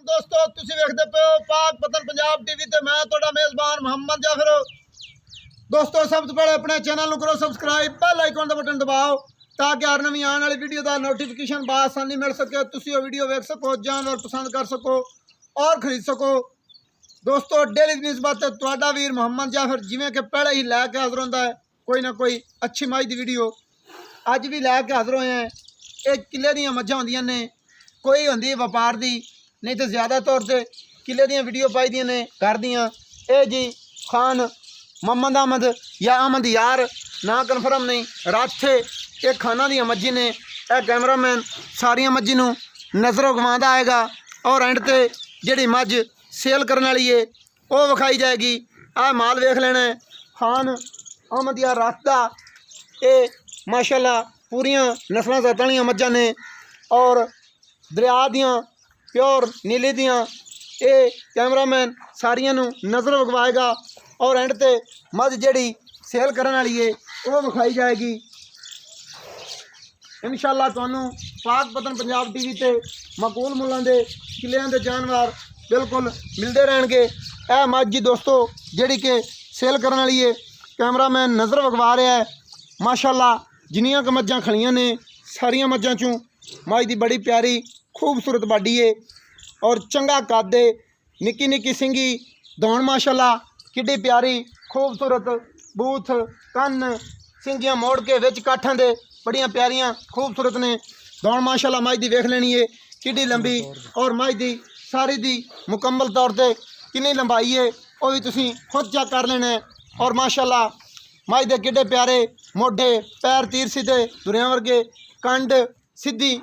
दोस्तों तुसी वेखदे पे हो पाक पतन पंजाब टीवी ते मैं तोड़ा मेजबान मोहम्मद जाफर। दोस्तों सब तो पहले अपने चैनल करो सब्सक्राइब, बेल आइकन का बटन दबाओ ताकि हर नवी आने वाली वीडियो का नोटिफिकेशन बआसानी मिल सके, तुसी वो वीडियो वेख सको, जानवर पसंद कर सको और खरीद सको। दोस्तों डेली की निस्बत तुहाडा वीर मोहम्मद जाफर जिमें कि पहले ही लैके हाजिर होंदा है कोई ना कोई अच्छी माई की वीडियो। अज भी लैके हाजिर होए हैं। एक किले दी मझां होंदियां ने, कोई होंदी व्यापार दी, नहीं तो ज़्यादा तौर पर किले दी वीडियो पाई दियां ने घर दियां। ए जी खान मोहम्मद अहमद या अहमद यार ना कन्फर्म नहीं, राथे ये खाना दी मज्जी ने। यह कैमरामैन सारिया मज्जी नूं नज़रों घुमाता आएगा और एंड ते जिहड़ी मझ सेल करने वाली है वो विखाई जाएगी। आ माल वेख लेना है खान अहमद यार रात का। ये माशाल्लाह पूरियां नस्लों जातां वालियां मज्जां ने और दरिया दियां प्योर नीली दियां। ये कैमरामैन सारियां नूं नज़र विखवाएगा और एंड ते मझ जिहड़ी सेल करने वाली है वो विखाई जाएगी। इंशाअल्लाह तुहानूं पाक पतन पंजाब टीवी ते मकबूल मुल्लां दे किलियां दे जानवर बिल्कुल मिलते रहेंगे। यह मझ जी दोस्तों जिहड़ी कि सेल करने वाली है, कैमरामैन नज़र विखवा रहा है। माशाअल्लाह जिन्नियां क मझां खड़ियां ने सारियां मझां चों मझ दी बड़ी प्यारी खूबसूरत बाडी है और चंगा कद है, निक्की निक्की सिंगी दौड़ माशाल्लाह किड्डी प्यारी खूबसूरत बूथ कन्न सिंगियां मोड़ के विच काठां दे बड़ियां प्यारियां खूबसूरत ने। दौड़ माशाल्लाह मझ दी वेख लेनी है किड्डी लंबी और मझ दी सारी दी मुकम्मल तौर पर कितनी लंबाई है वो भी तुसीं खुद चेक कर लेना है। और माशाल्लाह मझ दे किड्डे प्यारे मोढे, पैर तीर सीधे दुरियां वर्गे, कंड सीधी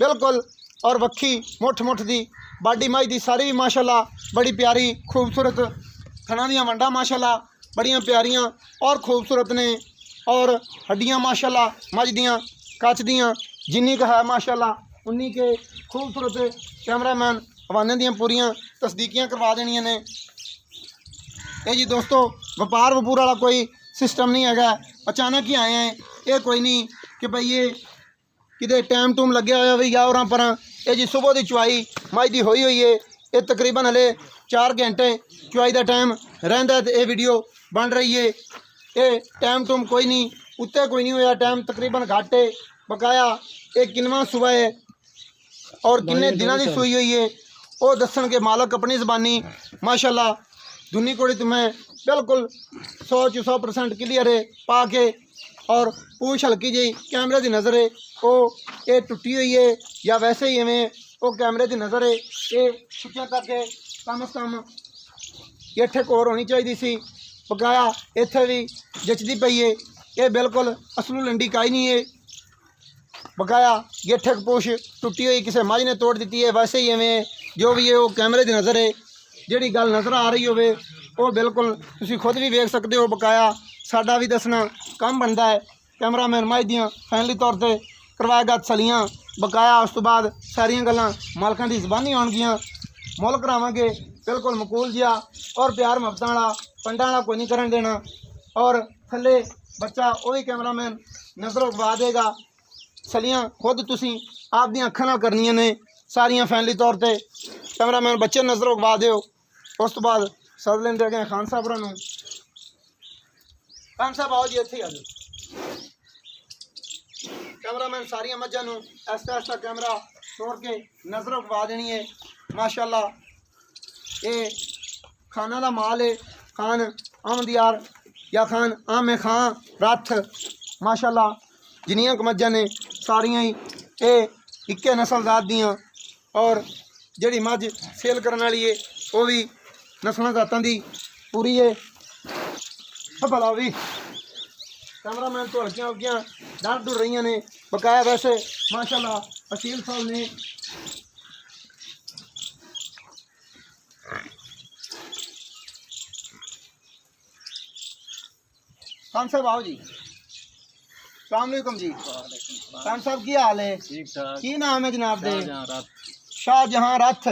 बिल्कुल और वक्खी मुठ मुठ दी बाडी मझ दी सारी भी माशाल्लाह बड़ी प्यारी खूबसूरत। थना दियां वंडा माशाल्लाह बड़ियां प्यारियां और खूबसूरत ने और हड्डियां माशाल्लाह मझ दियां कच दियां जिन्नी का है माशाल्लाह उन्नी के खूबसूरत। कैमरामैन हवाने दियां पूरियां तस्दीकियां करवा देनियां ने। ये जी दोस्तों व्यापार वपूर वाला कोई सिस्टम नहीं है, अचानक ही आए हैं। ये कोई नहीं कि भाई ये किते टाइम टूम लगे हुआ भी या और पर। ये जी सुबह की चुवाई मझ की हुई है, ये तकरीबन हले 4 घंटे चुवाई का टाइम रहिंदा ते ये वीडियो बन रही है। ये टाइम टूम कोई नहीं, उत्ते कोई नहीं होया, टाइम तकरीबन घट है। बकाया ये किनवा सुबह है और किन्ने दिनों की सूई हुई है वो दसन के मालक अपनी ज़बानी माशाल्लाह दुनी कोड़ी तुम्हें बिल्कुल 100% क्लीयर है पा के। और पूछ हल्की जी कैमरे की नज़र है वो ये टुटी हुई है या वैसे ही इवें वो कैमरे की नज़र है। ये छुट्टियां करके कम से कम ये ठेक होर होनी चाहिए सी। बकाया इत्थे भी जचदी पई है, ये बिल्कुल असलू लंडी काई नहीं है। बकाया ये ठेक पूछ टुटी हुई किसी मझ ने तोड़ दी है, वैसे ही इवें जो भी है वो कैमरे की नज़र है। जिहड़ी गल नज़र आ रही होवे वो बिल्कुल तुसीं खुद भी वेख सकते हो। बकाया साडा भी दसना काम बनता है। कैमरामैन मझ दियां फाइनली तौर पर करवाएगा तसलियां। बकाया उस तो बाद सारियां गल्लां मालकां दी ज़बानी होणगियां, मुल करावांगे बिल्कुल मकूल जिहा और प्यार मुहब्बतां वाला पंडां वाला कोई नहीं करन देना। और थल्ले बच्चा वो भी कैमरामैन नज़रों गवा देगा। तसलियां खुद तुसीं आप दियां अखां नाल करनियां ने सारियां फाइनली तौर पर। कैमरामैन बच्चे नज़रों गवा दिओ। उस तो बाद सद लेंदे गए खान साहब होरां नूं। खान साहब आओ जी इत्थे आ जाओ। कैमरामैन सारियां मझां नूं ऐसा ऐसा कैमरा तोड़ के नज़रों गवा देनी है। माशाल्लाह ये खाना दा माल है खान अहमद यार या खान आमे खान रथ। माशाल्लाह जिन्नियां क मझां ने सारियां ही ये इक्के नस्ल जात दियां और जिहड़ी मझ सेल करने वाली है वो भी नस्लों जातां दी पूरी है। भला भी कैमरामैन तो हल्कियां हल्कियां डर डुर रही ने। बकाया वैसे माशाल्लाह असील साहब ने खान साहब आओ जी। सलाम अलैकुम जी। खान साहब की हाल है? ठीक ठाक। की नाम है जनाब दे? शाहजहां रथ।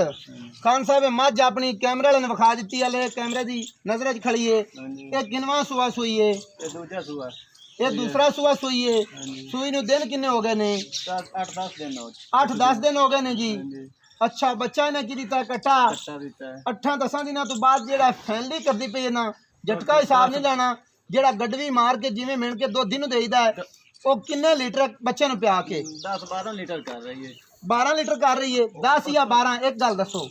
खान साहब मझ अपनी कैमरे वाले ने विखा दी है, कैमरे की नजर खड़ी है। ये किनवा सुआ सुई है? दूजा सुआ। ये दूसरा सुआ सुई है। सूई नूं दिन किन्ने हो गए ने? 8-10 दिन हो गए ने जी। ਅੱਛਾ ਬੱਚਾ ਇਹਨੇ ਕੀ ਦਿੱਤਾ ਕੱਟਾ ਕੱਟਾ ਦਿੱਤਾ ਹੈ 8-10 ਦਿਨਾਂ ਤੋਂ ਬਾਅਦ ਜਿਹੜਾ ਫੈਨਲੀ ਕਰਦੀ ਪਈ ਨਾ ਝਟਕਾ ਹਿਸਾਬ ਨਹੀਂ ਲੈਣਾ ਜਿਹੜਾ ਗੱਡਵੀ ਮਾਰ ਕੇ ਜਿਵੇਂ ਮਿਣ ਕੇ ਦੁੱਧ ਨੂੰ ਦੇਈਦਾ ਹੈ ਉਹ ਕਿੰਨੇ ਲੀਟਰ ਬੱਚੇ ਨੂੰ ਪਿਆ ਕੇ 10-12 ਲੀਟਰ ਕਰ ਰਹੀ ਹੈ 12 ਲੀਟਰ ਕਰ ਰਹੀ ਹੈ 10 ਜਾਂ 12 ਇੱਕ ਗੱਲ ਦੱਸੋ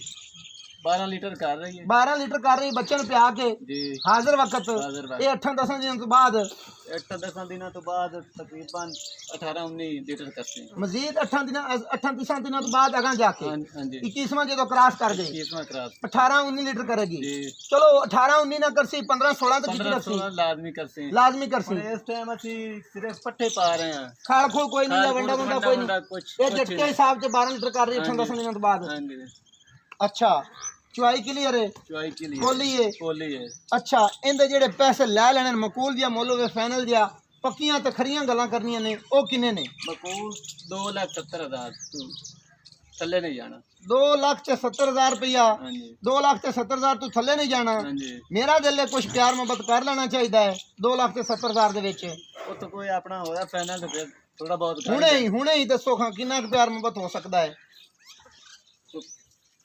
12 ਲੀਟਰ ਕਰ ਰਹੀ ਹੈ 12 ਲੀਟਰ ਕਰ ਰਹੀ ਬੱਚੇ ਨੂੰ ਪਿਆ ਕੇ ਜੀ ਹਾਜ਼ਰ ਵਕਤ ਹਾਜ਼ਰ ਵਕਤ। ਇਹ 8-10 ਦਿਨਾਂ ਤੋਂ ਬਾਅਦ 8-10 ਦਿਨਾਂ ਤੋਂ ਬਾਅਦ ਤਕਰੀਬਨ 18-19 ਲੀਟਰ ਕਰते हैं ਮਜ਼ੀਦ 8-10 ਦਿਨਾਂ ਤੋਂ ਬਾਅਦ ਅਗਾਂ ਜਾ ਕੇ हाँ जी 21ਵਾਂ ਜਦੋਂ ਕ੍ਰਾਸ ਕਰ ਗਈ 21वां क्रॉस 18-19 ਲੀਟਰ ਕਰੇਗੀ जी ਚਲੋ 18-19 ਨਾ ਕਰਸੀ 15-16 ਤੱਕ ਕੀਤੀ ਕਰਸੀ 15-16 ਲਾਜ਼ਮੀ करते हैं ਲਾਜ਼ਮੀ ਕਰਸੀ ਹੁਣ ਇਸ ਟਾਈਮ ਅਸੀਂ ਸਿਰਫ ਪੱਠੇ ਪਾ ਰਹੇ ਹਾਂ ਖਾਲ ਖੋਲ ਕੋਈ ਨਹੀਂ ਜਾਂ ਵੰਡਾ ਵੰਡਾ ਕੋਈ ਵੰਡਾ ਨਹੀਂ ਕੁਛ ਇਹ ਝਟਕੇ ਹਿਸਾਬ ਚ 12 ਲੀਟਰ ਕਰ ਰਹੀ 8-10 ਦਿਨਾਂ ਤੋਂ ਬਾਅਦ ਹਾਂਜੀ ਅੱਛਾ ਚੁਆਈ ਕਲੀਅਰ ਹੈ ਚੁਆਈ ਕੇ ਲਈ ਕੋਲੀ ਹੈ ਕੋਲੀ ਹੈ ਅੱਛਾ ਇਹਦੇ ਜਿਹੜੇ ਪੈਸੇ ਲੈ ਲੈਣੇ ਮਕੂਲ ਜਾਂ ਮੁੱਲ ਹੋਵੇ ਫਾਈਨਲ ਜਾਂ ਪੱਕੀਆਂ ਤੇ ਖਰੀਆਂ ਗੱਲਾਂ ਕਰਨੀਆਂ ਨੇ ਉਹ ਕਿੰਨੇ ਨੇ ਬਕੂਲ 2,70,000 ਤੋਂ ਥੱਲੇ ਨਹੀਂ ਜਾਣਾ 2,70,000 ਰੁਪਇਆ ਹਾਂਜੀ 2,70,000 ਤੋਂ ਥੱਲੇ ਨਹੀਂ ਜਾਣਾ ਹਾਂਜੀ ਮੇਰਾ ਦਿਲ ਹੈ ਕੁਝ ਪਿਆਰ ਮੁਹੱਬਤ ਕਰ ਲੈਣਾ ਚਾਹੀਦਾ ਹੈ 2,70,000 ਦੇ ਵਿੱਚ ਉਹ ਤਾਂ ਕੋਈ ਆਪਣਾ ਹੋਇਆ ਫਾਈਨਲ ਤੇ ਫਿਰ ਥੋੜਾ ਬਹੁਤ ਕਰ ਹੁਣੇ ਹੀ ਦੱਸੋ ਖਾਂ ਕਿੰਨਾ ਕੁ ਪਿਆਰ ਮੁਹੱਬਤ ਹੋ ਸਕਦਾ ਹੈ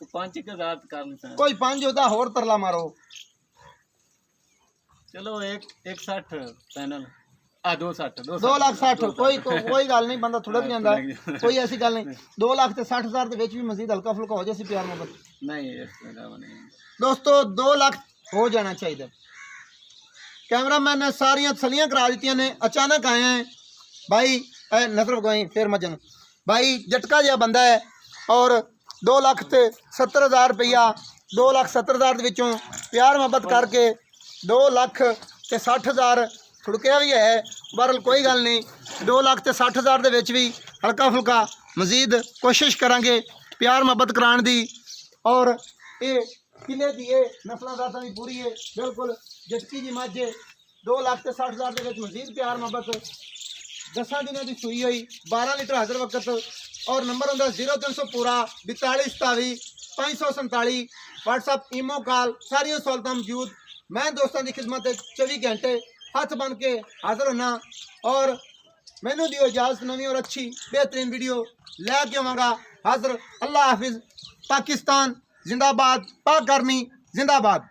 तो 5,000 कर लेते हैं ਕੋਈ 5 ਉਹਦਾ ਹੋਰ ਤਰਲਾ ਮਾਰੋ चलो एक 60 फाइनल आ 260 2,60,000 ਕੋਈ ਗੱਲ ਨਹੀਂ ਬੰਦਾ ਥੋੜਾ ਵੀ ਜਾਂਦਾ ਕੋਈ ਐਸੀ ਗੱਲ ਨਹੀਂ 2,60,000 ਦੇ ਵਿੱਚ ਵੀ ਮਜ਼ੀਦ ਹਲਕਾ ਫੁਲਕਾ ਹੋ ਜਾਏ ਸੀ ਪਿਆਰ ਮੁਹੱਬਤ नहीं इसके अलावा नहीं ਦੋਸਤੋ 2 ਲੱਖ ਹੋ ਜਾਣਾ ਚਾਹੀਦਾ ਕੈਮਰਾਮੈਨ ਨੇ ਸਾਰੀਆਂ ਤਸੱਲੀਆਂ ਕਰਾ ਦਿੱਤੀਆਂ ਨੇ ਅਚਾਨਕ ਆਏ ਹੈ ਭਾਈ ਨਜ਼ਰ ਗਈ ਫਿਰ ਮਜਨ ਭਾਈ ਜਟਕਾ ਜਿਹਾ ਬੰਦਾ ਹੈ ਔਰ 2,70,000 ਰੁਪਇਆ 2,70,000 ਦੇ ਵਿੱਚੋਂ ਪਿਆਰ ਮੁਹੱਬਤ ਕਰਕੇ 2,60,000 ਛੁੜਕਿਆ ਵੀ ਹੈ ਬਹਰਲ ਕੋਈ ਗੱਲ ਨਹੀਂ 2,60,000 ਦੇ ਵਿੱਚ ਵੀ ਹਲਕਾ ਫੁਲਕਾ ਮਜ਼ੀਦ ਕੋਸ਼ਿਸ਼ ਕਰਾਂਗੇ ਪਿਆਰ ਮੁਹੱਬਤ ਕਰਾਉਣ ਦੀ ਔਰ ਇਹ ਕਿਲੇ ਦੀ ਇਹ ਨਸਲਾਂ ਜ਼ਾਤਾਂ ਦੀ ਪੂਰੀ ਹੈ ਬਿਲਕੁਲ ਜਟਕੀ ਦੀ ਮੱਝ 2,60,000 ਦੇ ਵਿੱਚ ਮਜ਼ੀਦ ਪਿਆਰ ਮੁਹੱਬਤ 10 ਦਿਨਾਂ ਦੀ ਸੂਈ ਹੋਈ 12 ਲੀਟਰ ਹਾਜ਼ਰ ਵਕਤ और नंबर होंगे 0300 पूरा 4227 547 व्हाट्सअप ईमो कॉल सारिया सहूलत मौजूद मैं दोस्तों की खिदमत 24 घंटे हथ बन के हाजिर होना और मैनू दियो इजाज़त नवी और अच्छी बेहतरीन वीडियो लैके आवागा हाजिर अल्लाह हाफिज़ पाकिस्तान जिंदाबाद पाक आर्मी जिंदाबाद।